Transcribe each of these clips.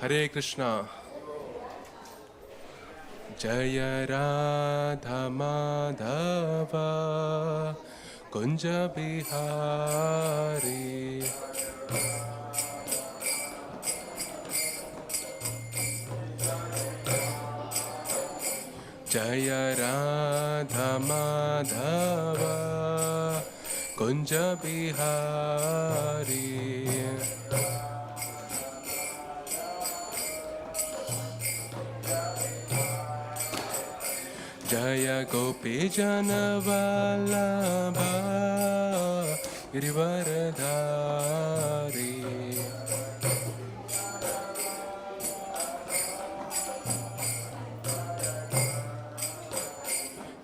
Hare Krishna. Jaya Radha Madhava Kunja Bihari. Jaya Radha Madhava Kunja Bihari. Jaya Gopi Jana Vallabha Girivaradhari.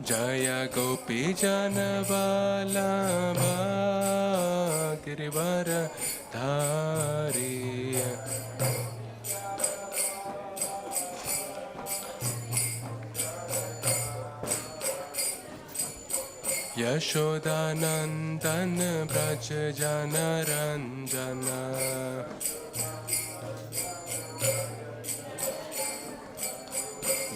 Jaya Gopi Jana Vallabha Girivaradhari. Yashodanandan Braj Jana Ranjana.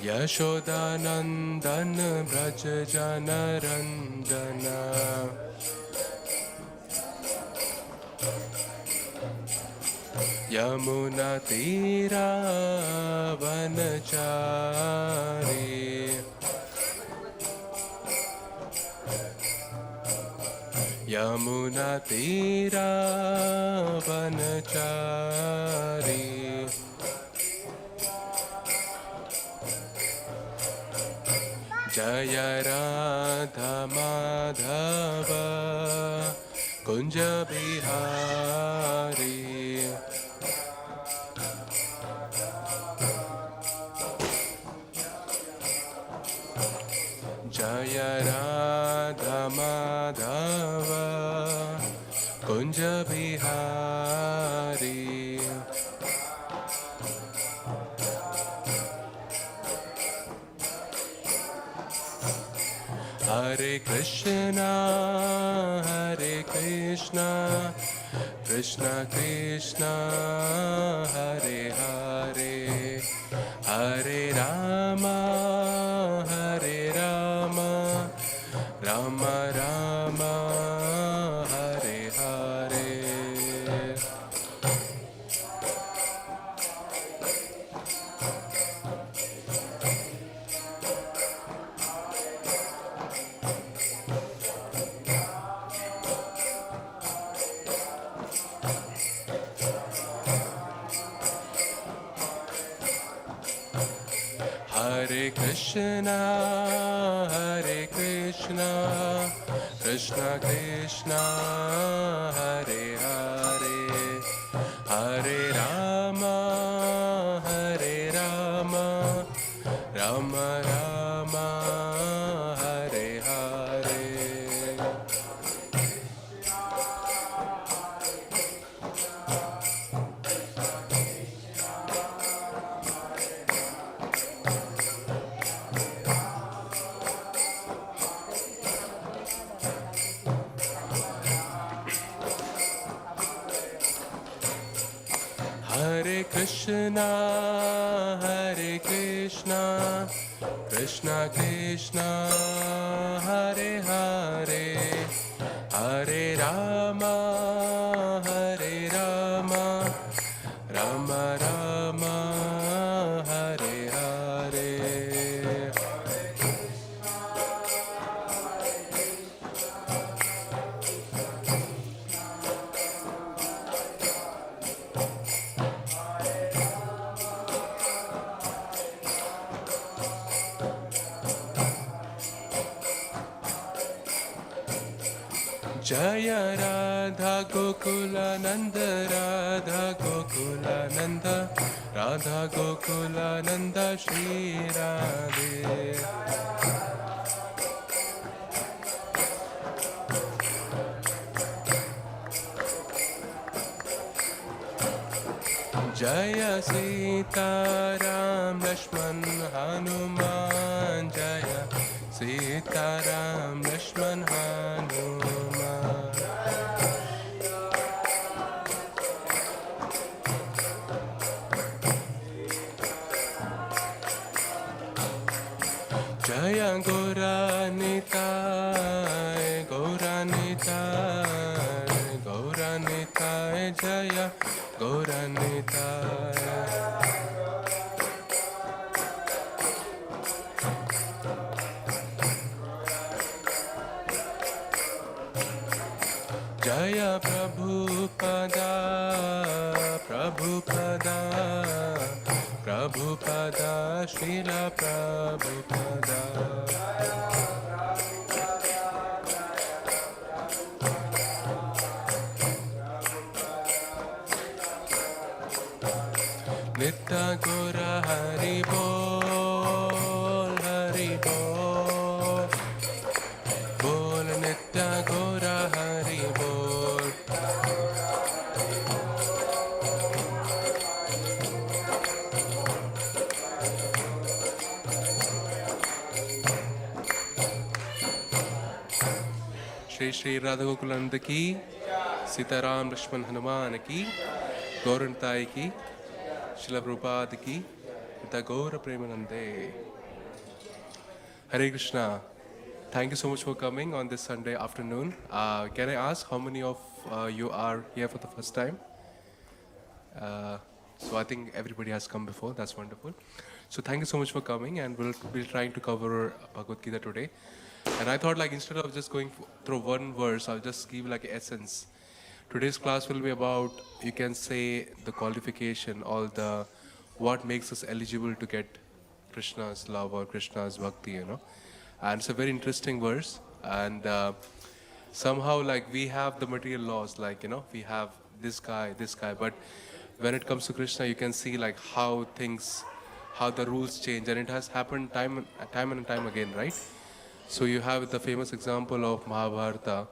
Yashodanandan Braj Jana Ranjana. Yamuna Tira Vanachari. Yamuna Tira Vanachari. Jaya Radha Madhava Kunja Bihari. Jaya Radha Madhava Kunja Bihari. Hare Krishna, Hare Krishna, Krishna Krishna, Hare Hare, Hare Rama, Hare Rama, Rama Rama, Hare Hare. Hare Krishna, Hare Krishna, Krishna Krishna, Hare Hare, Hare Rama, Hare Rama, Rama Rama, Hare Hare. Hare Krishna, Hare Krishna, Krishna Krishna, Hare Hare, Hare Rama, Hare Rama, Rama Rama, Hare Hare. Jaya Radha Gokula Nanda, Radha Gokula Nanda, Radha Gokula Nanda Shri Radhe. Jaya Sita Ram Lakshman Hanuman, Jaya Sita Ram Lakshman Hanuman. Nitai, Jaya Gaura Nitai. Jaya Prabhupada, Prabhupada, Prabhupada, Srila Prabhupada. Nitya Gora Hari Bol, Hari Bol. Bol Nitya Gora Hari Bol. Shri Shri Radha Gokulananda ki, Sitaram Lakshman Hanuman ki, Gaurantai ki, Srila Prabhupada ki, Nitya Gaura Premanande. Hare Krishna. Thank you so much for coming on this Sunday afternoon. Can I ask how many of you are here for the first time? So I think everybody has come before. That's wonderful. So thank you so much for coming, and we'll be trying to cover Bhagavad Gita today. And I thought, like, instead of just going through one verse, I'll just give like essence. Today's class will be about, you can say, the qualification, all the what makes us eligible to get Krishna's love or Krishna's bhakti, you know. And it's a very interesting verse, and somehow, like, we have the material laws, like, you know, we have this guy, but when it comes to Krishna, you can see like how things, how the rules change, and it has happened time and time again, right? So you have the famous example of Mahabharata,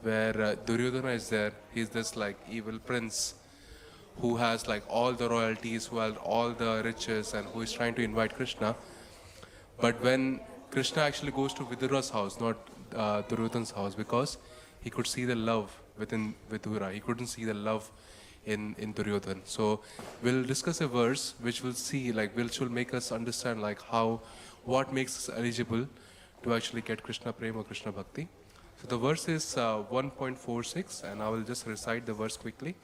where Duryodhana is there. He's this like evil prince who has like all the royalties, who has all the riches, and who is trying to invite Krishna. But when Krishna actually goes to Vidura's house, not Duryodhana's house, because he could see the love within Vidura. He couldn't see the love in Duryodhana. So we'll discuss a verse which will see, like, which will make us understand like how, what makes us eligible to actually get Krishna Prema or Krishna Bhakti. So the verse is 1.46, and I will just recite the verse quickly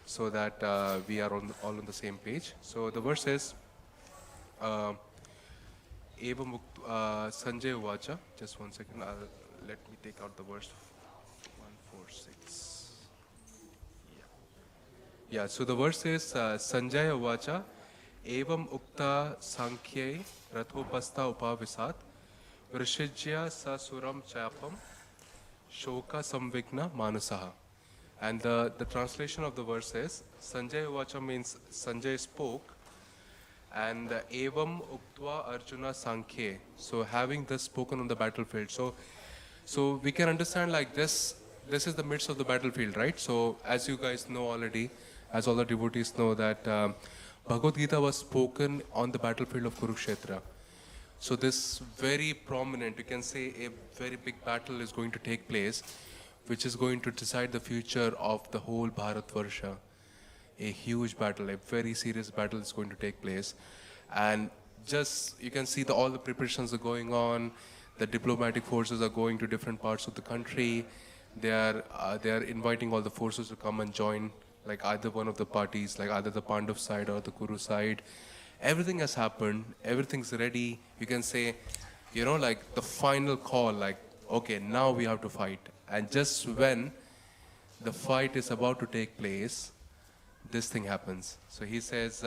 so that we are all on the same page. So the verse is Evam Sanjay Uvacha. Just 1 second, let me take out the verse 146. Yeah, so the verse is Sanjay Uvacha Evam Ukta Sankhye Rathopasta Upavisat Vrishijya Sasuram Chapam Shoka Samvigna Manusaha. And the translation of the verse is, Sanjay Uvacha means Sanjay spoke, and Evam Uktva Arjuna Sankhye. So having this spoken on the battlefield. So we can understand like this is the midst of the battlefield, right? So as you guys know already, as all the devotees know, that Bhagavad Gita was spoken on the battlefield of Kurukshetra. So this very prominent, you can say a very big battle is going to take place, which is going to decide the future of the whole Bharatvarsha. A huge battle, a very serious battle is going to take place. And just, you can see all the preparations are going on, the diplomatic forces are going to different parts of the country. They are inviting all the forces to come and join, like either one of the parties, like either the Pandav side or the Kuru side. Everything has happened, everything's ready. You can say, you know, like the final call, like, okay, now we have to fight. And just when the fight is about to take place, this thing happens. So he says,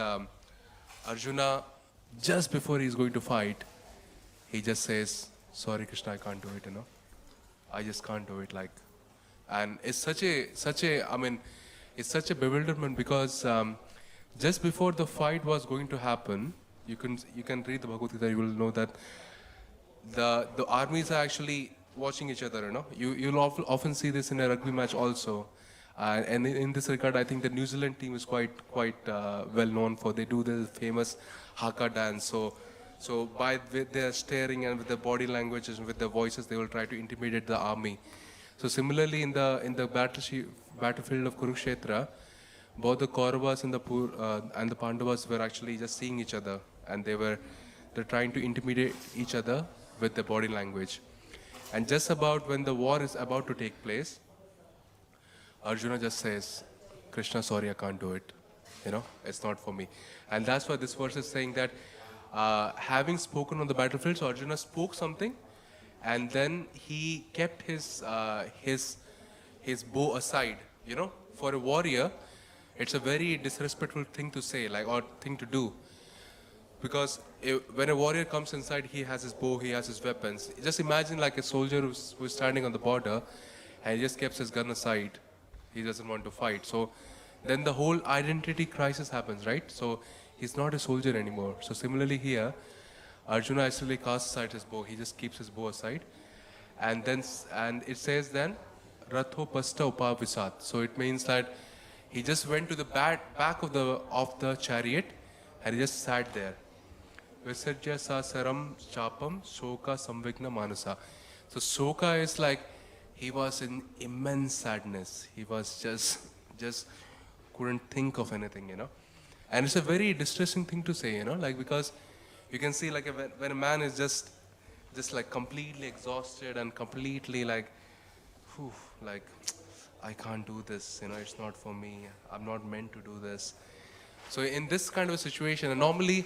Arjuna, just before he's going to fight, he just says, sorry Krishna, I can't do it, you know. I just can't do it, like. And it's such a bewilderment, because just before the fight was going to happen, you can read the Bhagavad Gita, you will know that the armies are actually watching each other, you know. You'll often see this in a rugby match also. And in this regard, I think the New Zealand team is quite well known for, they do the famous haka dance. So with their staring and with their body languages and with their voices, they will try to intimidate the army. So similarly, in the battlefield of Kurukshetra, both the Kauravas and the Pandavas were actually just seeing each other, and they're trying to intimidate each other with their body language. And just about when the war is about to take place, Arjuna just says, Krishna, sorry, I can't do it. It's not for me. And that's why this verse is saying that having spoken on the battlefield, so Arjuna spoke something, and then he kept his bow aside. For a warrior, it's a very disrespectful thing to say, or thing to do. Because when a warrior comes inside, he has his bow, he has his weapons. Just imagine like a soldier who's standing on the border and he just keeps his gun aside. He doesn't want to fight. So then the whole identity crisis happens, right? So he's not a soldier anymore. So similarly here, Arjuna actually casts aside his bow. He just keeps his bow aside. And it says then, Ratho Pasta Upavisat. So it means that he just went to the back of the chariot and he just sat there. Visarjya sasaram chapam shoka samvigna manasa. So shoka is like he was in immense sadness. He was just couldn't think of anything, And it's a very distressing thing to say, because you can see like when a man is just like completely exhausted and completely like, I can't do this, it's not for me. I'm not meant to do this. So in this kind of a situation, and normally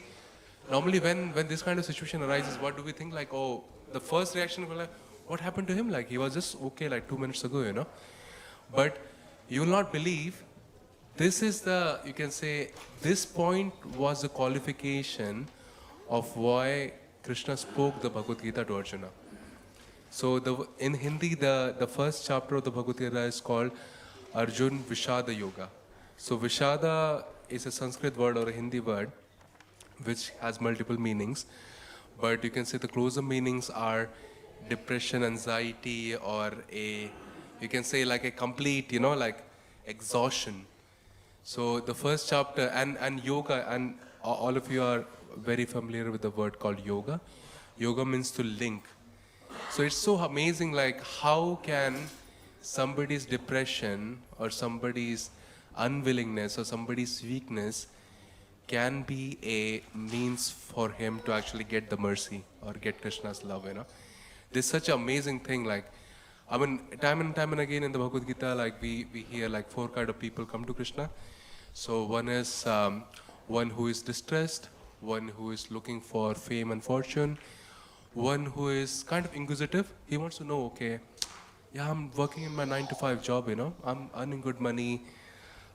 when this kind of situation arises, what do we think? Like, oh, the first reaction will be like, what happened to him? Like, he was just okay like 2 minutes ago, But you will not believe, this is you can say, this point was the qualification of why Krishna spoke the Bhagavad Gita to Arjuna. So in Hindi, the first chapter of the Bhagavad Gita is called Arjun Vishada Yoga. So Vishada is a Sanskrit word or a Hindi word which has multiple meanings, but you can say the closer meanings are depression, anxiety, or you can say like a complete, like exhaustion. So the first chapter, and yoga, and all of you are very familiar with the word called yoga. Yoga means to link. So it's so amazing, like how can somebody's depression or somebody's unwillingness or somebody's weakness can be a means for him to actually get the mercy or get Krishna's love, This is such an amazing thing, like, I mean, time and time and again in the Bhagavad Gita, like we hear like 4 kind of people come to Krishna. So one is one who is distressed, one who is looking for fame and fortune, one who is kind of inquisitive. He wants to know, okay, yeah, I'm working in my 9-to-5 job, I'm earning good money.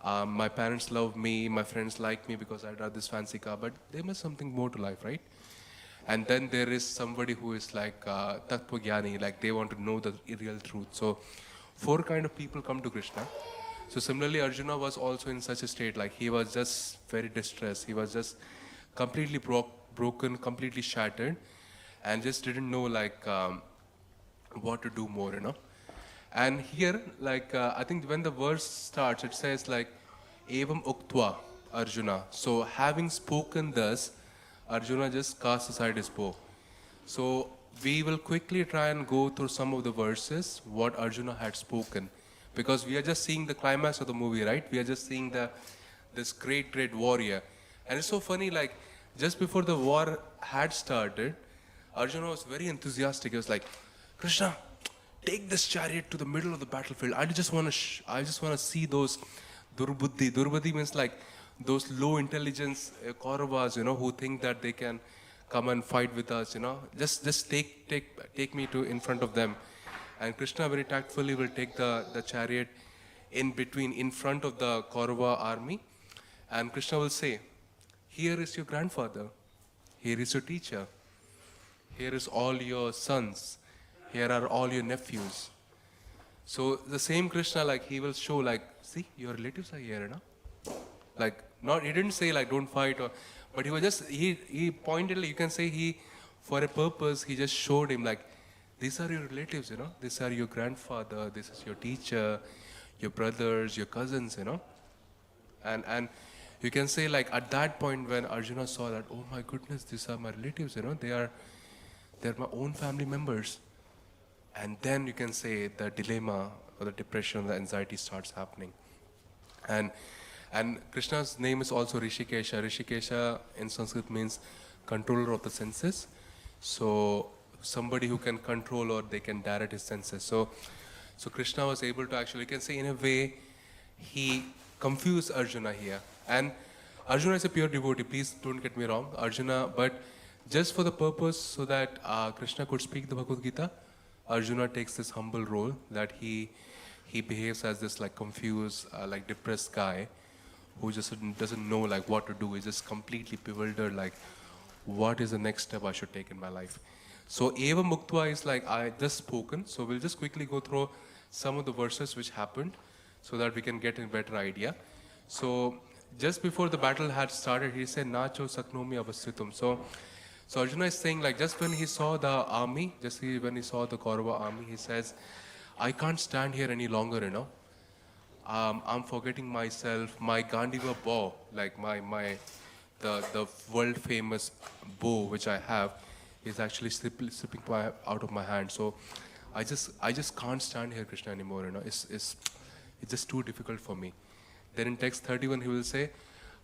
My parents love me, my friends like me because I drive this fancy car, but there must be something more to life, right? And then there is somebody who is like Tattva Gyani, like they want to know the real truth. So 4 kind of people come to Krishna. So similarly, Arjuna was also in such a state, like he was just very distressed. He was just completely broken, completely shattered, and just didn't know like what to do more, And here, like, I think when the verse starts, it says like, Evam Uktva Arjuna. So having spoken thus, Arjuna just cast aside his bow. So we will quickly try and go through some of the verses, what Arjuna had spoken. Because we are just seeing the climax of the movie, right? We are just seeing this great warrior. And it's so funny, like, just before the war had started, Arjuna was very enthusiastic. He was like, Krishna, take this chariot to the middle of the battlefield. I just want to see those durbuddhi. Durbuddhi means like those low intelligence Kauravas, who think that they can come and fight with us, Just take me in front of them. And Krishna very tactfully will take the chariot in front of the Kaurava army. And Krishna will say, here is your grandfather. Here is your teacher. Here is all your sons. Here are all your nephews. So the same Krishna, like he will show, like, see, your relatives are here, Like, he didn't say like don't fight, but he was just he pointedly, you can say for a purpose, he just showed him like, these are your relatives, These are your grandfather. This is your teacher, your brothers, your cousins, And you can say like at that point when Arjuna saw that, oh my goodness, these are my relatives, they're my own family members. And then you can say the dilemma or the depression, the anxiety starts happening. And Krishna's name is also Rishikesha. Rishikesha in Sanskrit means controller of the senses. So somebody who can control or they can direct his senses. So Krishna was able to actually, you can say in a way, he confused Arjuna here. And Arjuna is a pure devotee, please don't get me wrong, Arjuna, but just for the purpose so that Krishna could speak the Bhagavad Gita, Arjuna takes this humble role that he behaves as this like confused, like depressed guy who just doesn't know like what to do. He's just completely bewildered, like what is the next step I should take in my life. So Eva Muktva is like I just spoken. So we'll just quickly go through some of the verses which happened so that we can get a better idea. So just before the battle had started, he said, Nacho Saknomi Avasthitum. So Arjuna is saying like just when he saw the army, when he saw the Kaurava army, he says, I can't stand here any longer, you know. I'm forgetting myself, my Gandiva bow, like the world famous bow which I have is actually slipping out of my hand. So I just can't stand here, Krishna, anymore, you know. It's just too difficult for me. Then in text 31 he will say,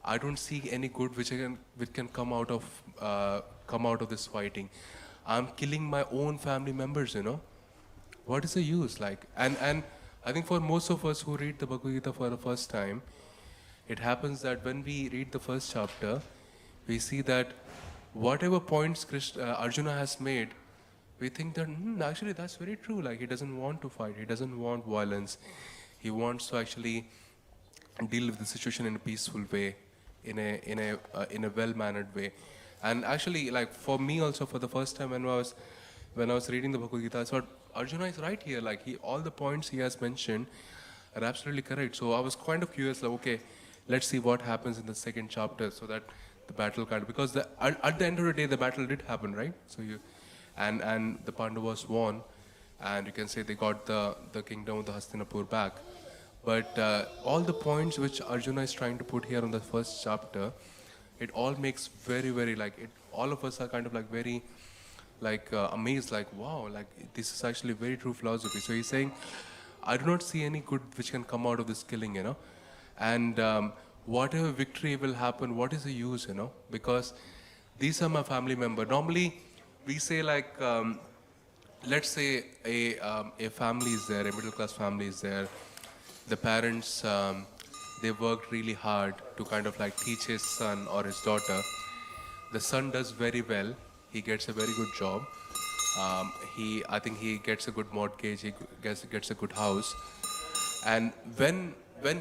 I don't see any good which can come out of this fighting. I'm killing my own family members, you know. What is the use? Like, and I think for most of us who read the Bhagavad Gita for the first time, it happens that when we read the first chapter, we see that whatever points Arjuna has made, we think that actually that's very true. Like he doesn't want to fight, he doesn't want violence, he wants to actually deal with the situation in a peaceful way, in a well-mannered way. And actually, like for me also, for the first time when I was reading the Bhagavad Gita, I thought Arjuna is right here. Like all the points he has mentioned are absolutely correct. So I was kind of curious, like okay, let's see what happens in the second chapter, so that the battle kind of, because at the end of the day the battle did happen, right? So and the Pandavas won, and you can say they got the kingdom of the Hastinapur back. But all the points which Arjuna is trying to put here on the first chapter, it all makes very, very like it. All of us are kind of like very like amazed, like wow, like this is actually very true philosophy. So he's saying, I do not see any good which can come out of this killing, you know, and whatever victory will happen, what is the use, you know, because these are my family member. Normally, we say like, let's say a family is there, a middle class family is there. The parents, they worked really hard to kind of like teach his son or his daughter. The son does very well. He gets a very good job. I think he gets a good mortgage. He gets a good house. And when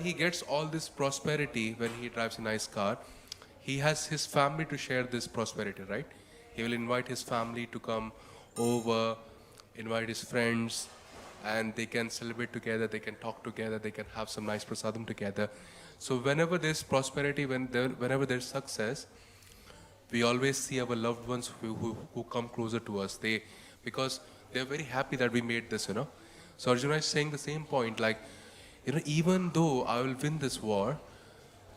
he gets all this prosperity, when he drives a nice car, he has his family to share this prosperity, right? He will invite his family to come over, invite his friends, and they can celebrate together, they can talk together, they can have some nice prasadam together. So whenever there's prosperity, whenever there's success, we always see our loved ones who come closer to us. Because they're very happy that we made this, you know. So Arjuna is saying the same point, like, you know, even though I will win this war,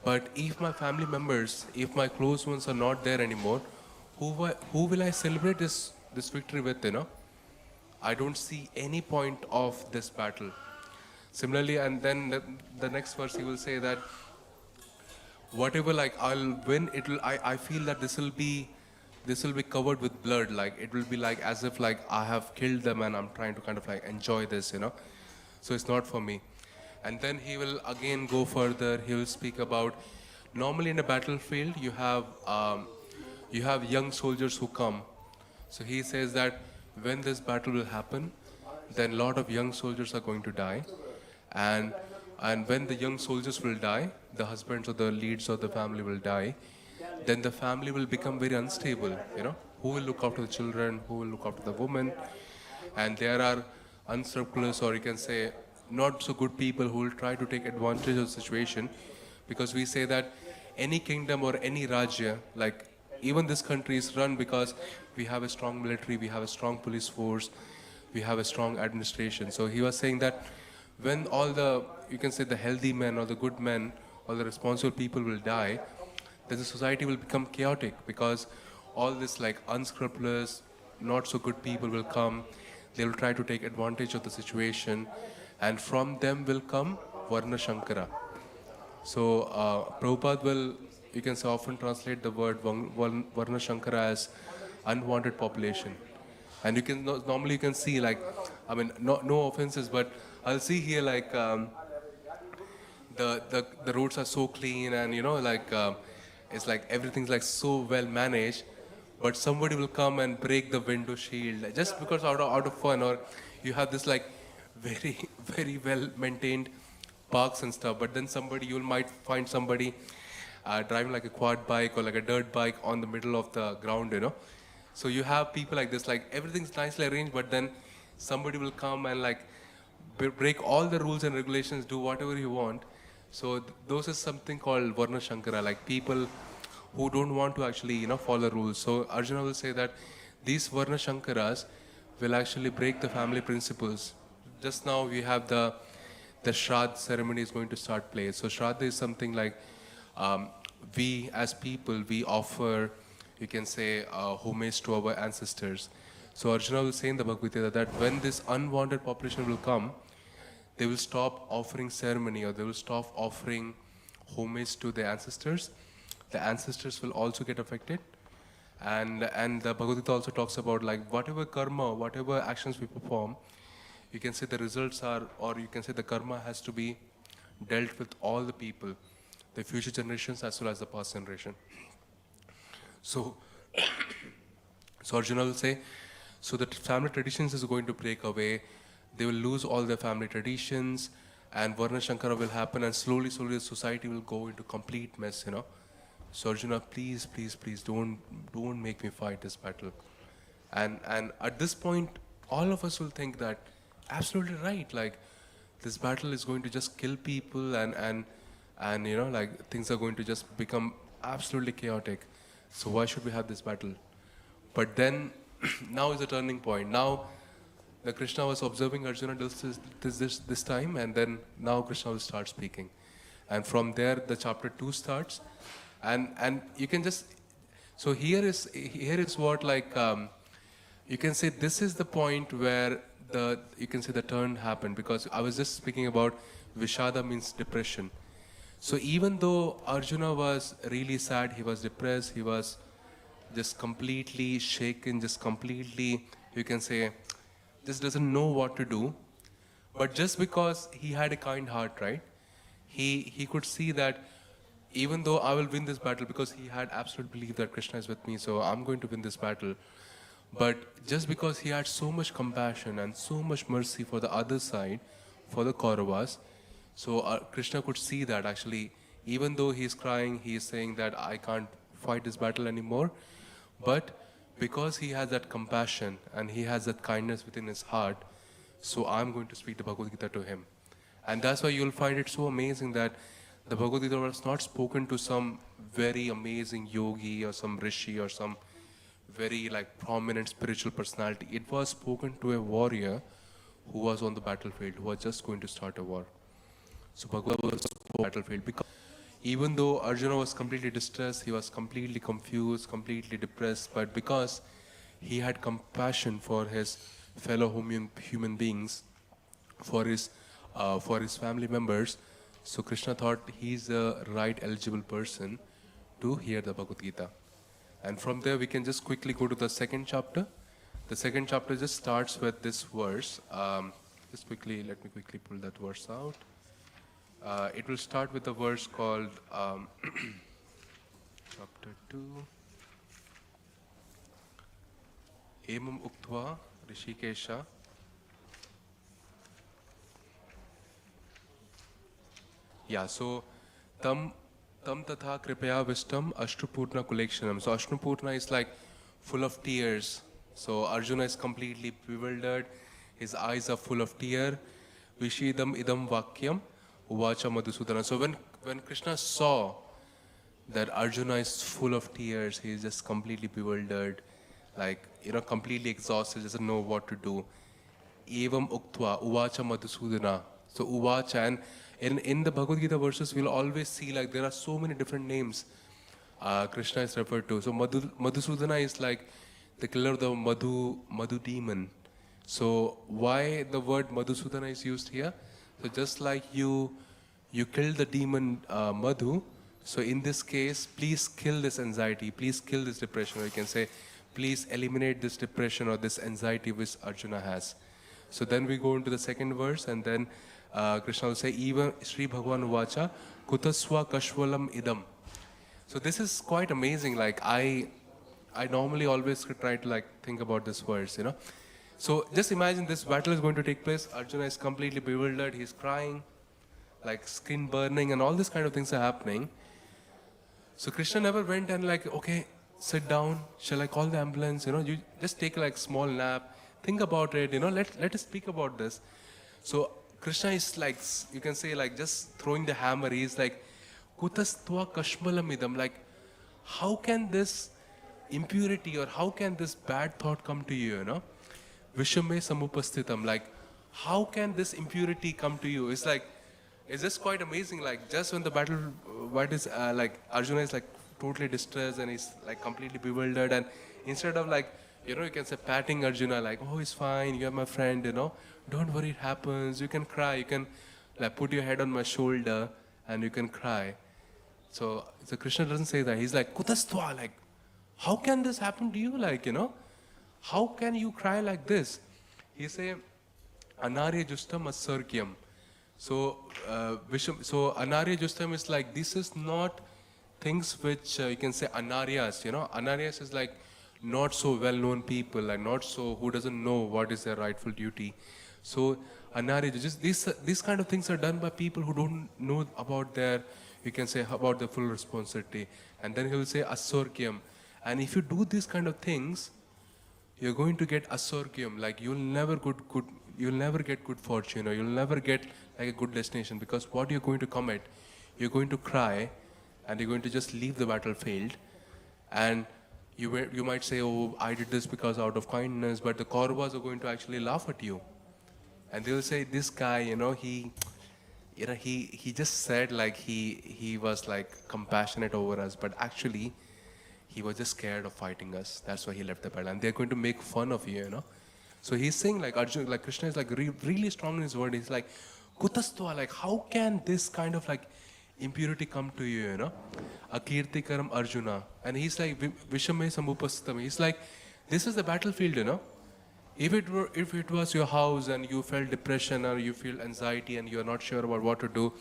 but if my family members, if my close ones are not there anymore, who will I celebrate this victory with, you know? I don't see any point of this battle. Similarly, and then the next verse he will say that whatever like I'll win, I feel that this will be covered with blood. Like it will be like as if like I have killed them and I'm trying to kind of like enjoy this, you know. So it's not for me. And then he will again go further. He will speak about normally in a battlefield you have young soldiers who come. So he says that when this battle will happen, then a lot of young soldiers are going to die. And when the young soldiers will die, the husbands or the leads of the family will die, then the family will become very unstable, you know. Who will look after the children? Who will look after the women? And there are unscrupulous, or you can say not so good people who will try to take advantage of the situation, because we say that any kingdom or any rajya, like even this country is run because we have a strong military, we have a strong police force, we have a strong administration. So he was saying that when all the, you can say the healthy men or the good men or the responsible people will die, then the society will become chaotic, because all this like unscrupulous, not so good people will come, they will try to take advantage of the situation, and from them will come Varna Shankara. So Prabhupada will, you can say, often translate the word Varna Shankara as unwanted population. And you can normally you can see like, I mean, no offenses, but I'll see here like the roads are so clean, and it's like everything's like so well managed, but somebody will come and break the window shield just because out of fun, or you have this like very very well maintained parks and stuff, but then you might find somebody driving like a quad bike or like a dirt bike on the middle of the ground. So you have people like this, like everything's nicely arranged, but then somebody will come and like break all the rules and regulations, do whatever you want. So those is something called Varna Shankara, like people who don't want to actually follow rules. So Arjuna will say that these Varna Shankaras will actually break the family principles. Just now we have the Shraddha ceremony is going to start place. So Shraddha is something like we as people, we offer, you can say, homage to our ancestors. So Arjuna will say in the Bhagavad Gita that when this unwanted population will come, they will stop offering ceremony, or they will stop offering homage to their ancestors. The ancestors will also get affected. And the Bhagavad Gita also talks about like whatever karma, whatever actions we perform, you can say the results are, or you can say the karma has to be dealt with all the people, the future generations as well as the past generation. So Arjuna will say, so the family traditions is going to break away, they will lose all their family traditions, and Varna Shankara will happen, and slowly the society will go into complete mess. So Arjuna, please don't make me fight this battle. And at this point, all of us will think that absolutely right, like this battle is going to just kill people, and like things are going to just become absolutely chaotic. So why should we have this battle? But then now is a turning point. Now the Kṛṣṇa was observing Arjuna this time, and then now Kṛṣṇa will start speaking. And from there the chapter 2 starts. And you can just, so here is what like you can say this is the point where you can say the turn happened, because I was just speaking about Vishada means depression. So even though Arjuna was really sad, he was depressed, he was just completely shaken, just completely, you can say, just doesn't know what to do. But just because he had a kind heart, right? He could see that even though I will win this battle, because he had absolute belief that Kṛṣṇa is with me, so I'm going to win this battle. But just because he had so much compassion and so much mercy for the other side, for the Kauravas, so Kṛṣṇa could see that actually, even though he's crying, he's saying that I can't fight this battle anymore, but because he has that compassion and he has that kindness within his heart, so I'm going to speak the Bhagavad Gita to him. And that's why you'll find it so amazing that the Bhagavad Gita was not spoken to some very amazing yogi or some rishi or some very like prominent spiritual personality. It was spoken to a warrior who was on the battlefield, who was just going to start a war. So Bhagavad was on the battlefield, because even though Arjuna was completely distressed, he was completely confused, completely depressed, but because he had compassion for his fellow human beings, for his family members, so Kṛṣṇa thought he's the right eligible person to hear the Bhagavad Gita. And from there we can just quickly go to the second chapter. The second chapter just starts with this verse. Let me quickly pull that verse out. It will start with a verse called chapter 2. Emam uktva Rishikesha. Yeah, so tam tatha kripaya vishtam ashtupurna kulekshanam. So ashtupurna is like full of tears. So Arjuna is completely bewildered. His eyes are full of tear. Vishidam idam vakyam uvacha Madhusūdana. So when Kṛṣṇa saw that Arjuna is full of tears, he is just completely bewildered, like completely exhausted, doesn't know what to do. Evam uktva uvacha Madhusūdana. So uvacha, and in the Bhagavad Gita verses, we'll always see like there are so many different names Kṛṣṇa is referred to. So Madhusūdana is like the killer of the Madhu demon. So why the word Madhusūdana is used here? So just like you killed the demon Madhu, so in this case, please kill this anxiety, please kill this depression, or you can say, please eliminate this depression or this anxiety which Arjuna has. So then we go into the second verse, and then Krishna will say, even Sri Bhagavan Uvacha, Kutaswa Kashvalam Idam. So this is quite amazing. Like I normally always try to like think about this verse, you know. So just imagine this battle is going to take place. Arjuna is completely bewildered. He's crying, like skin burning, and all these kind of things are happening. So Krishna never went and like, okay, sit down. Shall I call the ambulance? You know, you just take like small nap. Think about it. You know, let us speak about this. So Krishna is like, you can say like just throwing the hammer. He's like, Kutastva Kashmalamidam. Like, how can this impurity or how can this bad thought come to you? You know, Vishame Samupastitam. Like, how can this impurity come to you? It's like, it's just quite amazing. Like, just when the battle, like Arjuna is like totally distressed and he's like completely bewildered, and instead of like, you know, you can say patting Arjuna like, oh, it's fine, you're my friend, you know, don't worry, it happens, you can cry, you can like put your head on my shoulder and you can cry. So Krishna doesn't say that. He's like, Kutastva, like, how can this happen to you? Like, you know, how can you cry like this? He say, Anarya Justam Asarkyam. So, so Anarya Justam is like, this is not things which you can say Anaryas, you know. Anaryas is like not so well-known people and not so, who doesn't know what is their rightful duty. So, Anarya, just these kind of things are done by people who don't know about their, you can say, about the full responsibility. And then he will say Asorkyam. And if you do these kind of things, you're going to get Asorkyam, like you'll never get good fortune, or you'll never get like a good destination, because what you're going to commit, you're going to cry and you're going to just leave the battlefield, and you might say, oh, I did this because out of kindness, but the Kauravas are going to actually laugh at you. And they'll say, this guy, you know, he just said like he was like compassionate over us, but actually he was just scared of fighting us. That's why he left the battle. And they're going to make fun of you, you know. So he's saying like Arjuna, like Krishna is like really strong in his word. He's like, Kutastva, like how can this kind of like impurity come to you, you know? Akirtikaram Arjuna. And he's like, Vishame Samupasitam. He's like, this is the battlefield, you know. If it was your house and you felt depression or you feel anxiety and you're not sure about what to do,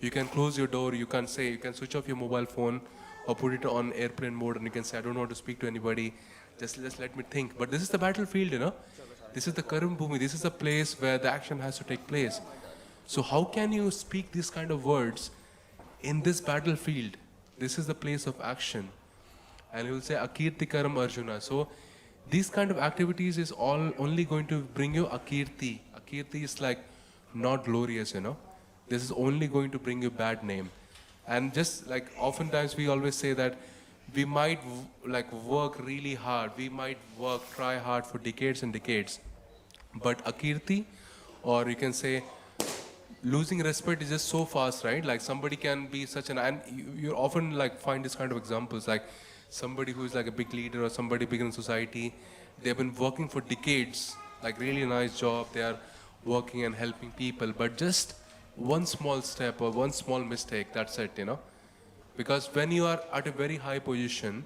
you can close your door, you can switch off your mobile phone or put it on airplane mode, and you can say, I don't want to speak to anybody, just let me think. But this is the battlefield, you know. This is the Karam Bhumi, this is the place where the action has to take place. So how can you speak these kind of words in this battlefield? This is the place of action. And he will say, Akirtikaram Arjuna. So these kind of activities is only going to bring you Akirti. Akirti is like not glorious, you know. This is only going to bring you bad name. And just like oftentimes we always say that we might like work really hard, we might try hard for decades and decades, but Akirti, or you can say losing respect, is just so fast, right? Like somebody can be such and you often like find this kind of examples, like somebody who is like a big leader or somebody big in society, they've been working for decades, like really nice job, they are working and helping people, but just one small step or one small mistake, that's it, you know. Because when you are at a very high position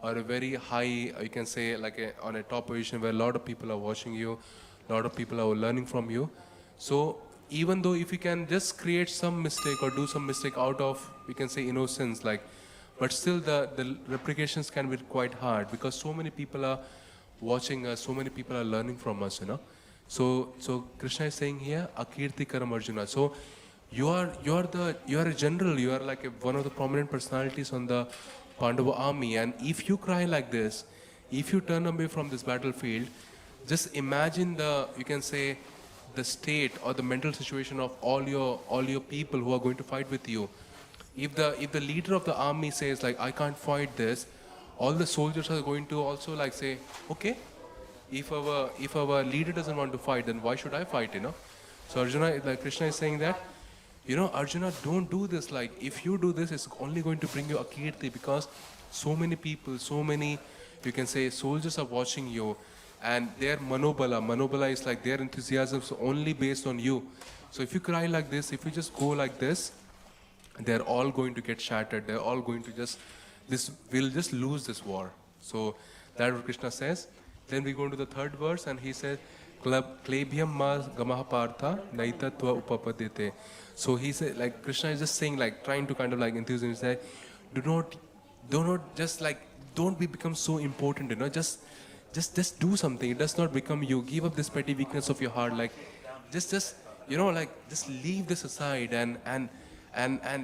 or a very high, you can say like on a top position where a lot of people are watching you, a lot of people are learning from you. So even though if you can just create some mistake or do some mistake out of, we can say innocence, like, but still the replications can be quite hard because so many people are watching us, so many people are learning from us, you know. So Krishna is saying here, Akirtikaram Arjuna. So you are a general, you are like one of the prominent personalities on the Pandava army, and if you cry like this, if you turn away from this battlefield, just imagine you can say the state or the mental situation of all your people who are going to fight with you. If the leader of the army says like, I can't fight this, all the soldiers are going to also like say, okay, if our leader doesn't want to fight, then why should I fight, you know? So Arjuna, like Krishna is saying that, you know, Arjuna, don't do this. Like, if you do this, it's only going to bring you Akirti, because so many people, so many, you can say, soldiers are watching you, and their manobala is like their enthusiasm is only based on you. So if you cry like this, if you just go like this, they're all going to get shattered. They're all going to we'll just lose this war. So that's what Krishna says. Then we go to the third verse, and he says, klebhyam ma gamah partha naitatva upapadite. So he said, like Krishna is just saying, like trying to kind of like enthuse him. He said, do not just like, don't become so important, you know, just do something. It does not become you. Give up this petty weakness of your heart. Like, just you know, like just leave this aside and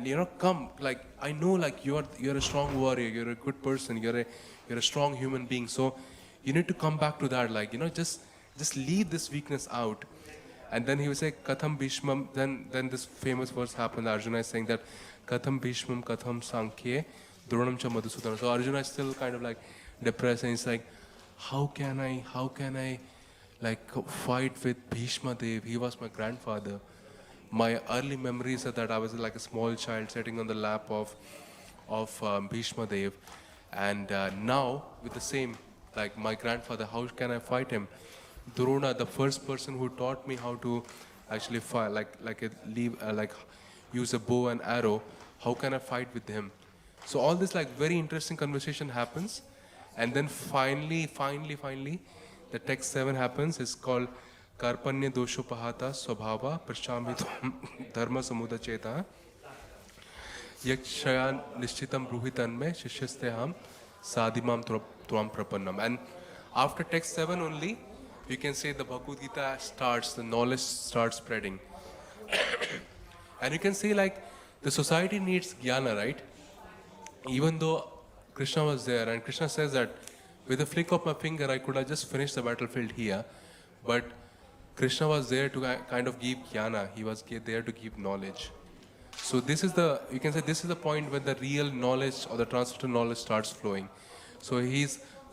you know, come. Like I know, like you're a strong warrior. You're a good person. You're a strong human being. So you need to come back to that. Like, you know, just leave this weakness out. And then he will say, Katham Bhishmam. Then this famous verse happened. Arjuna is saying that Katham Bhishmam Katham Sankhye Dronam cha Madhusūdana. So Arjuna is still kind of like depressed, and he's like, how can I like fight with Bhishma Dev? He was my grandfather. My early memories are that I was like a small child sitting on the lap of Bhishma Dev, and now with the same, like my grandfather, how can I fight him? Drona, the first person who taught me how to actually fight, like use a bow and arrow, how can I fight with him? So all this like very interesting conversation happens, and then finally, the text 7 happens. It's called Karpanya Doshopahata Swabhava Prashambhitam Dharma Samuda Cheta Yakshayan Nishchitam Bruhitanme Shishyasteham Sadimam Tvam Prapannam. And after text 7 only, you can say the Bhagavad Gita starts, the knowledge starts spreading. And you can say like the society needs jnana, right? Even though Krishna was there, and Krishna says that with a flick of my finger I could have just finished the battlefield here, but Krishna was there to kind of give jnana. He was there to give knowledge. So this is the, you can say this is the point when the real knowledge or the transcendental knowledge starts flowing. So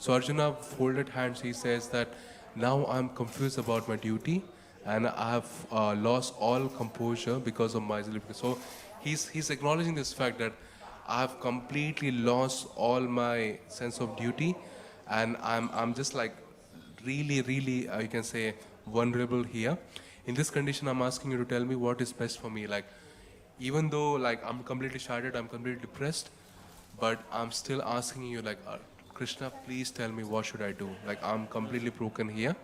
Arjuna folded hands. He says that now I'm confused about my duty, and I have lost all composure because of miserly. So he's acknowledging this fact that I have completely lost all my sense of duty, and I'm just like really you can say vulnerable here. In this condition, I'm asking you to tell me what is best for me. Like, even though like I'm completely shattered, I'm completely depressed, but I'm still asking you, like, Krishna, please tell me what should I do. Like, I'm completely broken here.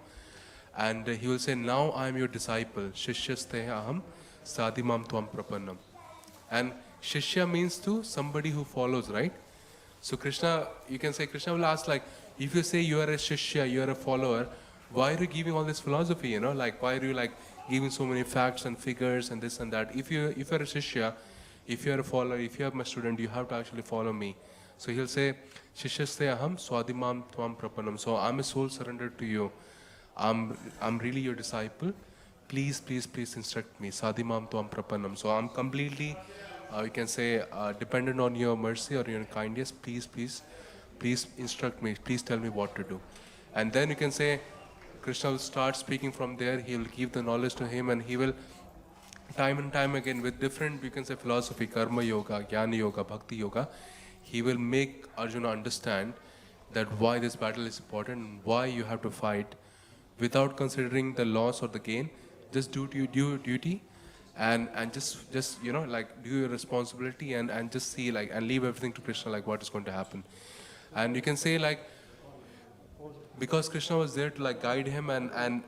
And he will say, now I am your disciple. Shishyaste aham sadimam tvam prapannam. And Shishya means to somebody who follows, right? So Krishna, you can say, Krishna will ask, like, if you say you are a Shishya, you are a follower, why are you giving all this philosophy, you know? Like, why are you like giving so many facts and figures and this and that? If you're a Shishya, if you're a follower, if you're my student, you have to actually follow me. So he'll say, Shishyaste aham swadimam tvam prapannam. So I'm a soul surrendered to you. I'm really your disciple. Please instruct me. Sadimam tvam prapannam. So I'm completely, you can say, dependent on your mercy or your kindness. Please instruct me. Please tell me what to do. And then you can say, Krishna will start speaking from there. He will give the knowledge to him, and he will, time and time again, with different, you can say, philosophy, karma yoga, jnana yoga, bhakti yoga, he will make Arjuna understand that why this battle is important and why you have to fight without considering the loss or the gain. Just do your duty, and just you know, like, do your responsibility, and just see, like, and leave everything to Krishna, like what is going to happen. And you can say, like, because Krishna was there to like guide him, and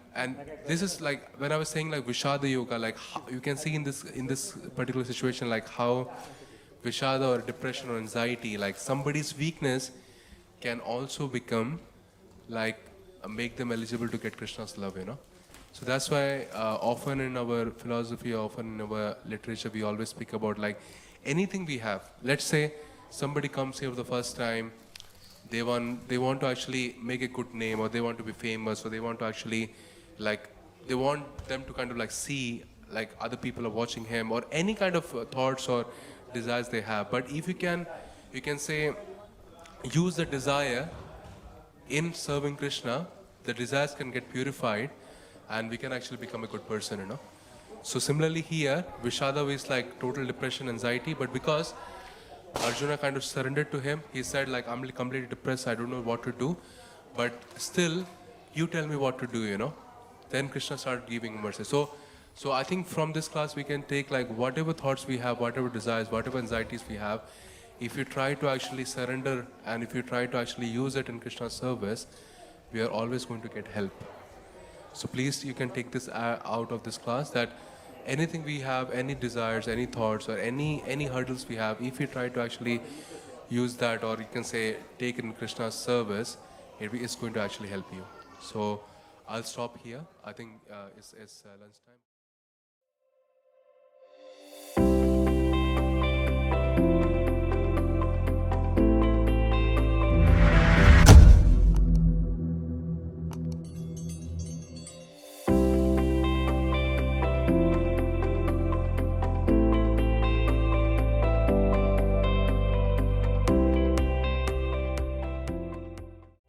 this is like when I was saying like Vishada yoga, like how, you can see in this particular situation, like how Vishada or depression or anxiety, like somebody's weakness can also become like make them eligible to get Krishna's love, you know. So that's why often in our philosophy, often in our literature, we always speak about like anything we have. Let's say somebody comes here for the first time. They want to actually make a good name, or they want to be famous, or they want to actually, like, they want them to kind of like see like other people are watching him, or any kind of thoughts or desires they have. But if you can say, use the desire in serving Krishna, the desires can get purified, and we can actually become a good person, you know. So similarly here, Vishada is like total depression, anxiety, but because Arjuna kind of surrendered to him, he said, like, I'm completely depressed, I don't know what to do, but still, you tell me what to do, you know. Then Krishna started giving mercy. So I think from this class we can take like whatever thoughts we have, whatever desires, whatever anxieties we have, if you try to actually surrender, and if you try to actually use it in Krishna's service, we are always going to get help. So please, you can take this out of this class, that anything we have, any desires, any thoughts, or any hurdles we have, if we try to actually use that, or you can say take in Krishna's service, it's going to actually help you. So I'll stop here. I think it's lunchtime.